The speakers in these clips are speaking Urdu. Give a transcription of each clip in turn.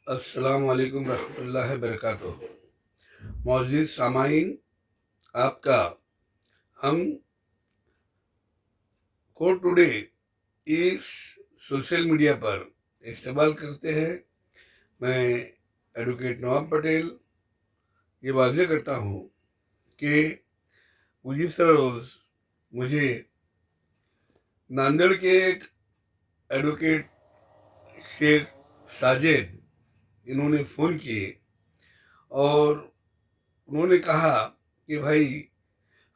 السلام علیکم ورحمۃ اللہ وبرکاتہ۔ معزز سامعین، آپ کا ہم کو ٹوڈے اس سوشل میڈیا پر استعمال کرتے ہیں۔ میں ایڈوکیٹ نواب پٹیل یہ واضح کرتا ہوں کہ گزشتہ روز مجھے ناندیڑ کے ایک ایڈوکیٹ شیخ ساجد انہوں نے فون کیے اور انہوں نے کہا کہ بھائی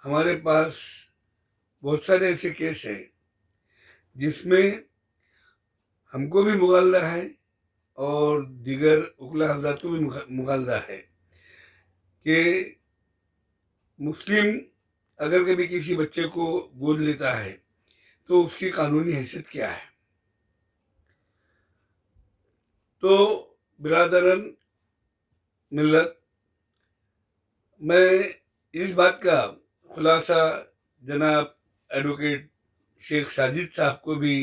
ہمارے پاس بہت سارے ایسے کیس ہیں جس میں ہم کو بھی مغالطہ ہے اور دیگر وکلا حضرات کو بھی مغالطہ ہے کہ مسلم اگر کبھی کسی بچے کو گود لیتا ہے تو اس کی قانونی حیثیت کیا ہے۔ تو برادران ملت، میں اس بات کا خلاصہ جناب ایڈوکیٹ شیخ ساجد صاحب کو بھی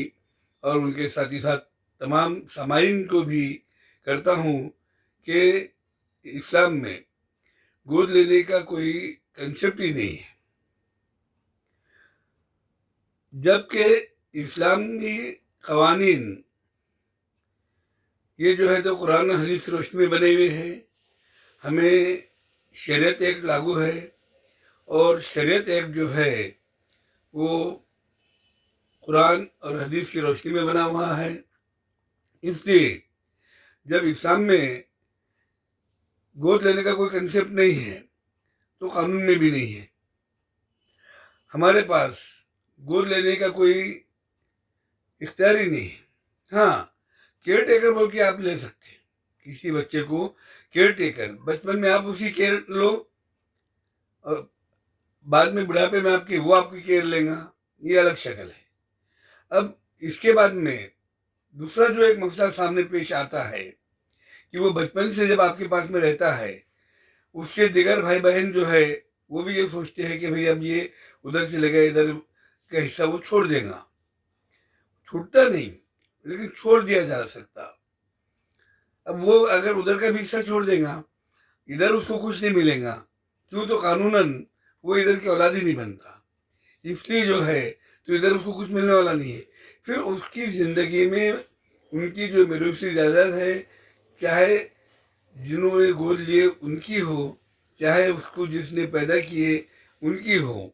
اور ان کے ساتھی ساتھ تمام سامعین کو بھی کرتا ہوں کہ اسلام میں گود لینے کا کوئی کنسیپٹ ہی نہیں ہے، جبکہ اسلامی قوانین یہ جو ہے تو قرآن و حدیث کی روشنی میں بنے ہوئے ہیں۔ ہمیں شریعت ایکٹ لاگو ہے اور شریعت ایکٹ جو ہے وہ قرآن اور حدیث کی روشنی میں بنا ہوا ہے۔ اس لیے جب اسلام میں گود لینے کا کوئی کنسیپٹ نہیں ہے تو قانون میں بھی نہیں ہے۔ ہمارے پاس گود لینے کا کوئی اختیار ہی نہیں ہے۔ ہاں، کیئر ٹیکر بول کے آپ لے سکتے ہیں کسی بچے کو، کیئر ٹیکر بچپن میں آپ اس کی کیئر لو اور بعد میں بڑھاپے میں وہ آپ کی کیئر لیں گا، یہ الگ شکل ہے۔ اب اس کے بعد میں دوسرا جو ایک مسئلہ سامنے پیش آتا ہے کہ وہ بچپن سے جب آپ کے پاس میں رہتا ہے، اس کے دیگر بھائی بہن جو ہے وہ بھی یہ سوچتے ہیں کہ بھئی اب یہ ادھر سے لگا ادھر کا حصہ وہ چھوڑ دے گا، چھوٹتا نہیں لیکن چھوڑ دیا جا سکتا۔ اب وہ اگر ادھر کا بھی حصہ چھوڑ دے گا، ادھر اس کو کچھ نہیں ملے گا، کیوں تو قانوناً وہ ادھر کی اولاد ہی نہیں بنتا، اس لیے جو ہے تو ادھر اس کو کچھ ملنے والا نہیں ہے۔ پھر اس کی زندگی میں ان کی جو میراثی جائیداد ہے، چاہے جنہوں نے گود لیے ان کی ہو، چاہے اس کو جس نے پیدا کیے ان کی ہو،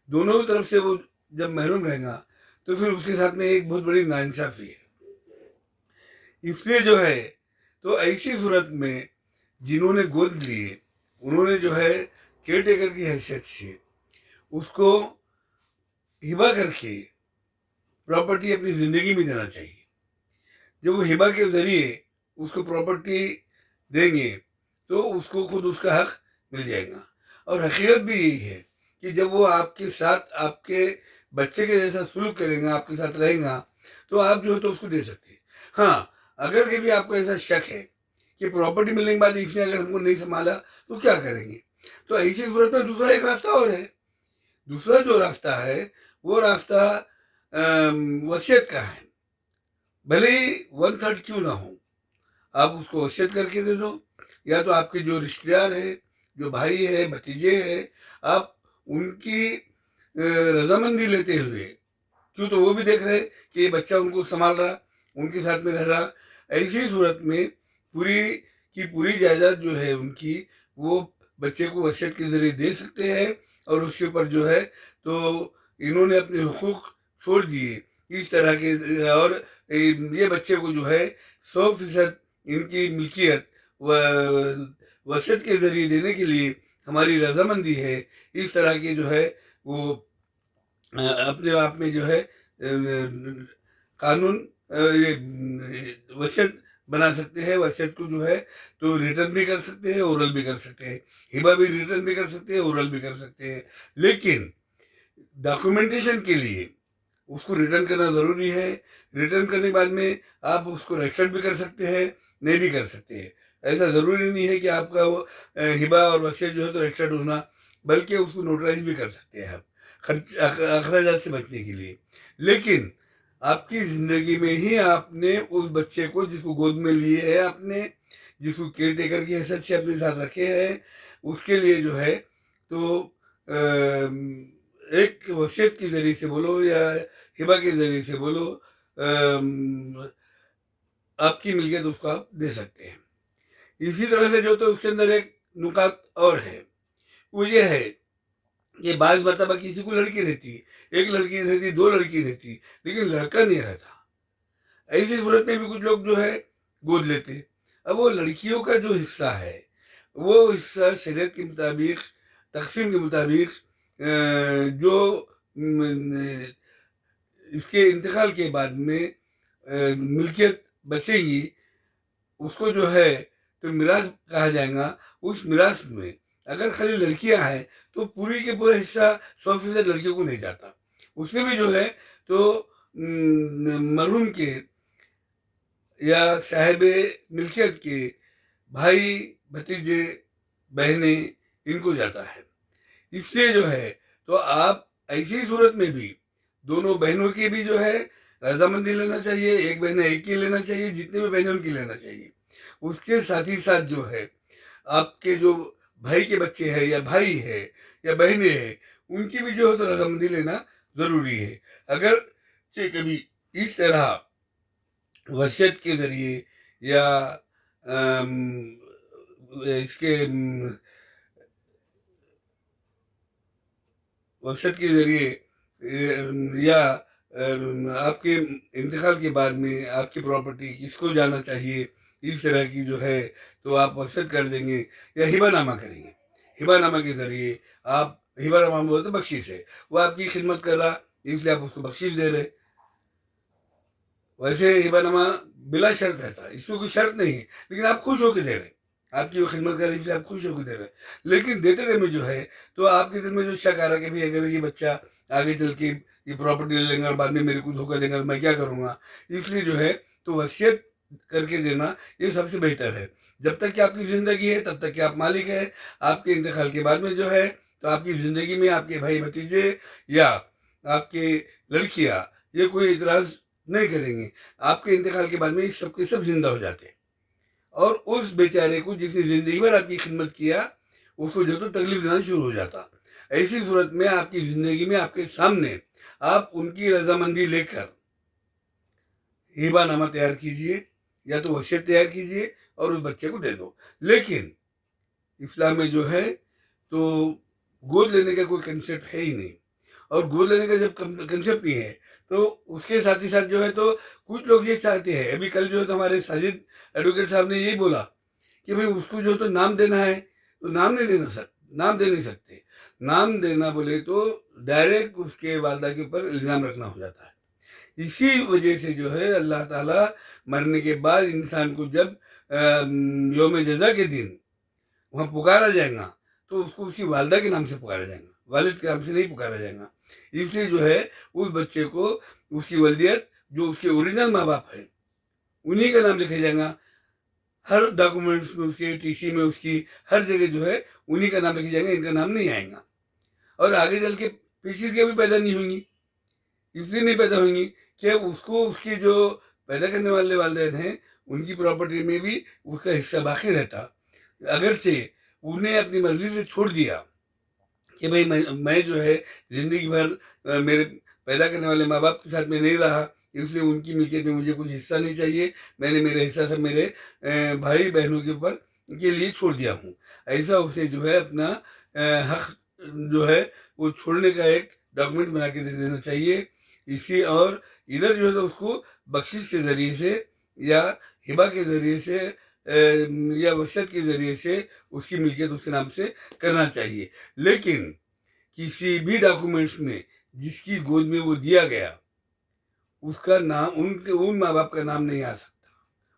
دونوں طرف سے وہ جب محروم رہے گا تو پھر اس کے ساتھ میں ایک بہت بڑی ناانصافی ہے۔ اس لیے جو ہے تو ایسی صورت میں جنہوں نے گود لیے انہوں نے جو ہے کیئر ٹیکر کی حیثیت سے اس کو ہبہ کر کے پراپرٹی اپنی زندگی میں دینا چاہیے۔ جب وہ ہبہ کے ذریعے اس کو پراپرٹی دیں گے تو اس کو خود اس کا حق مل جائے گا۔ اور حقیقت بھی یہی ہے کہ جب وہ آپ کے ساتھ آپ کے بچے کے جیسا سلوک کریں گا، آپ کے ساتھ رہیں گا، تو آپ جو ہے تو اس کو دے سکتے ہیں۔ ہاں، اگر کبھی آپ کو ایسا شک ہے کہ پراپرٹی ملنے کے بعد اس نے اگر ہم کو نہیں سنبھالا تو کیا کریں گے، تو ایسی صورت میں دوسرا ایک راستہ اور ہے۔ دوسرا جو راستہ ہے وہ راستہ وصیت کا ہے، بھلے ہی 1/3 کیوں نہ ہو، آپ اس کو وصیت کر کے دے دو، یا تو آپ کے جو رشتے دار ہے، جو بھائی ہے، بھتیجے ہیں، آپ ان کی رضامندی لیتے ہوئے، کیوں تو وہ بھی دیکھ رہے کہ یہ بچہ ان کو سنبھال رہا، ان کے ساتھ میں رہ رہا، ایسی صورت میں پوری کی پوری جائیداد جو ہے ان کی وہ بچے کو وصیت کے ذریعے دے سکتے ہیں، اور اس کے اوپر جو ہے تو انہوں نے اپنے حقوق چھوڑ دیے اس طرح کے، اور یہ بچے کو جو ہے 100% ان کی ملکیت وصیت کے ذریعے دینے کے لیے ہماری رضامندی ہے۔ اس طرح کے جو ہے وہ اپنے آپ میں جو ہے قانون یہ وصیت بنا سکتے ہیں۔ وصیت کو جو ہے تو ریٹرن بھی کر سکتے ہیں، اورل بھی کر سکتے ہیں، ہبہ بھی ریٹرن بھی کر سکتے ہیں، اورل بھی کر سکتے ہیں، لیکن ڈاکومنٹیشن کے لیے اس کو ریٹرن کرنا ضروری ہے۔ ریٹرن کرنے کے بعد میں آپ اس کو رجسٹرڈ بھی کر سکتے ہیں، نہیں بھی کر سکتے ہیں۔ ایسا ضروری نہیں ہے کہ آپ کا وہ ہبہ اور وصیت جو ہے تو رجسٹرڈ ہونا، بلکہ اس کو نوٹرائز بھی کر سکتے ہیں آپ اخراجات سے بچنے کے لیے۔ لیکن آپ کی زندگی میں ہی آپ نے اس بچے کو جس کو گود میں لیے ہے، آپ نے جس کو کیئر ٹیکر کی حیثیت سے اپنے ساتھ رکھے ہیں، اس کے لیے جو ہے تو ایک وصیت کے ذریعے سے بولو یا ہبہ کے ذریعے سے بولو، آپ کی ملکیت اس کو آپ دے سکتے ہیں۔ اسی طرح سے جو تو اس کے اندر ایک نکات اور ہے، وہ یہ ہے کہ بعض مرتبہ کسی کو لڑکی رہتی، ایک لڑکی رہتی، دو لڑکی رہتی، لیکن لڑکا نہیں رہتا۔ ایسی صورت میں بھی کچھ لوگ جو ہے گود لیتے۔ اب وہ لڑکیوں کا جو حصہ ہے، وہ حصہ شریعت کے مطابق، تقسیم کے مطابق جو اس کے انتقال کے بعد میں ملکیت بچے گی، اس کو جو ہے تو میراث کہا جائے گا۔ اس میراث میں اگر خالی لڑکیاں ہیں تو پوری کے پورا حصہ 100% لڑکیوں کو نہیں جاتا، اس میں بھی جو ہے تو مرحوم کے یا صاحب ملکیت کے بھائی، بھتیجے، بہنیں، ان کو جاتا ہے۔ اس لیے جو ہے تو آپ ایسی صورت میں بھی دونوں بہنوں کی بھی جو ہے رضامندی لینا چاہیے، ایک بہن ایک کی لینا چاہیے، جتنے بھی بہنیں ان کی لینا چاہیے۔ اس کے ساتھ ہی ساتھ جو ہے آپ کے جو بھائی کے بچے ہیں یا بھائی ہے یا بہنیں ہیں، ان کی بھی جو ہے تو رضامندی لینا ضروری ہے۔ اگر کبھی اس طرح وصیت کے ذریعے یا اس کے وصیت کے ذریعے یا آپ کے انتقال کے بعد میں آپ کی پراپرٹی کس کو جانا چاہیے، اس طرح کی جو ہے تو آپ وصیت کر دیں گے یا ہبہ نامہ کریں گے۔ ہبہ نامہ کے ذریعے آپ، ہبہ نامہ بولتے بخشش ہے، وہ آپ کی خدمت کر رہا اس لیے آپ اس کو بخشش دے رہے۔ ویسے ہبہ نامہ بلا شرط رہتا، اس میں کوئی شرط نہیں ہے، لیکن آپ خوش ہو کے دے رہے، آپ کی وہ خدمت کر رہی اس لیے آپ خوش ہو کے دے رہے۔ لیکن دیتے رہے میں جو ہے تو آپ کے دل میں جو شک آ رہا کہ بھی اگر یہ بچہ آگے چل کے یہ پراپرٹی لے لیں گا اور بعد میں میرے کو دھوکہ دیں گا تو میں کیا کروں گا، اس لیے جو ہے تو وصیت کر کے دینا یہ سب سے بہتر ہے۔ جب تک کہ آپ کی زندگی ہے تب تک کہ آپ مالک ہے، آپ کے انتقال کے بعد میں جو ہے تو آپ کی زندگی میں آپ کے بھائی بھتیجے یا آپ کے لڑکیاں یہ کوئی اعتراض نہیں کریں گے۔ آپ کے انتقال کے بعد میں سب کے سب زندہ ہو جاتے ہیں، اور اس بیچارے کو جس نے زندگی بھر آپ کی خدمت کیا اس کو جو تو تکلیف دینا شروع ہو جاتا۔ ایسی صورت میں آپ کی زندگی میں آپ کے سامنے آپ ان کی رضامندی لے کر ہبہ نامہ تیار کیجئے یا تو وصیت تیار کیجئے اور اس بچے کو دے دو۔ لیکن اسلام میں جو ہے تو گود لینے کا کوئی کنسیپٹ ہے ہی نہیں، اور گود لینے کا جب کنسیپٹ نہیں ہے تو اس کے ساتھ ہی ساتھ جو ہے تو کچھ لوگ یہ چاہتے ہیں، ابھی کل جو ہے تو ہمارے ساجد ایڈوکیٹ صاحب نے یہی بولا کہ بھئی اس کو جو تو نام دینا ہے تو نام نہیں نام دے نہیں سکتے۔ نام دینا بولے تو ڈائریکٹ اس کے والدہ کے اوپر الزام رکھنا ہو جاتا ہے۔ اسی وجہ سے جو ہے اللہ تعالیٰ مرنے کے بعد انسان کو جب یوم جزا کے دن وہاں پکارا جائے گا تو اس کو اس کی والدہ کے نام سے پکارا جائے گا، والد کے نام سے نہیں پکارا جائے گا۔ اس لیے جو ہے اس بچے کو اس کی والدیت جو اس کے اوریجنل ماں باپ ہے انہی کا نام لکھا جائے گا، ہر ڈاکومنٹس میں اس کے ٹی سی میں اس کی ہر جگہ جو ہے انہی کا نام لکھا جائے گا، ان کا نام نہیں آئے گا۔ اور آگے چل کے پیچیدگیاں بھی پیدا نہیں ہوں گی، اس لیے نہیں پیدا ہوں گی کہ اس کو اس کی جو پیدا کرنے والے والدین ہیں ان کی پراپرٹی میں بھی اس کا حصہ باقی رہتا۔ اگرچہ انہیں اپنی مرضی سے چھوڑ دیا کہ بھئی میں جو ہے زندگی بھر میرے پیدا کرنے والے ماں باپ کے ساتھ میں نہیں رہا، اس لیے ان کی ملکیت میں مجھے کچھ حصہ نہیں چاہیے، میں نے میرے حصہ سے میرے بھائی بہنوں کے اوپر کے لیے چھوڑ دیا ہوں۔ ایسا اسے جو ہے اپنا حق جو ہے وہ چھوڑنے کا ایک ڈاکومنٹ بنا کے دے دینا چاہیے۔ اسی اور ادھر جو ہے تو اس کو بخشش کے ذریعے سے یا ہبہ کے ذریعے سے یا وصیت کے ذریعے سے اس کی ملکیت اس کے نام سے کرنا چاہیے۔ لیکن کسی بھی ڈاکومنٹس میں جس کی گود میں وہ دیا گیا اس کا نام ان ماں باپ کا نام نہیں آ سکتا،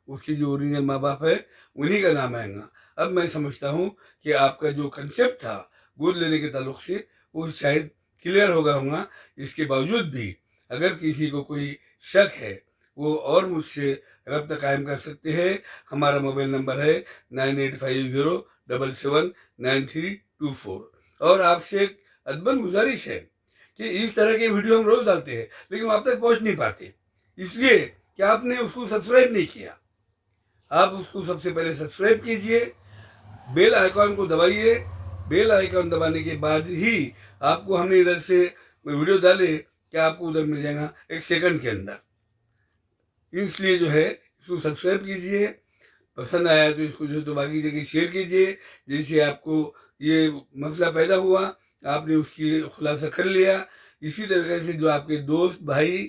اس کی جو اوریجنل ماں باپ ہے انہی کا نام آئے گا۔ اب میں سمجھتا ہوں کہ آپ کا جو کنسیپٹ تھا گود لینے کے تعلق سے وہ شاید کلیئر ہوگا۔ اس کے باوجود بھی اگر کسی کو کوئی شک ہے وہ اور مجھ سے رابطہ قائم کر سکتے ہیں۔ ہمارا موبائل نمبر ہے 9850779324۔ اور آپ سے ایک ادباً گزارش ہے کہ اس طرح کے ویڈیو ہم روز ڈالتے ہیں لیکن آپ تک پہنچ نہیں پاتے، اس لیے کہ آپ نے اس کو سبسکرائب نہیں کیا. آپ اس کو سب سے پہلے سبسکرائب کیجئے، بیل آئیکن کو دبائیے. بیل آئیکن دبانے کے بعد ہی آپ کو ہم نے ادھر سے ویڈیو ڈالے کہ آپ کو ادھر مل جائے گا 1 سیکنڈ کے اندر. اس لیے جو ہے اس کو سبسکرائب کیجئے. پسند آیا تو اس کو جو ہے تو باقی جگہ شیئر کیجئے. جیسے آپ کو یہ مسئلہ پیدا ہوا آپ نے اس کی خلاصہ کر لیا. اسی طریقے سے جو آپ کے دوست بھائی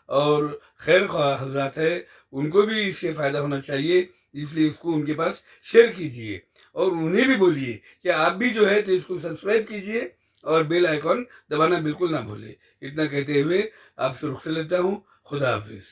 اور خیر خواہ حضرات ہے ان کو بھی اس سے فائدہ ہونا چاہیے. اس لیے اس کو ان کے پاس شیئر کیجئے اور انہیں بھی بولیے کہ آپ بھی جو ہے تو اس کو سبسکرائب کیجئے اور بیل آئیکن دبانا بالکل نہ بھولے. اتنا کہتے ہوئے آپ سے رخصت لیتا ہوں. خدا حافظ.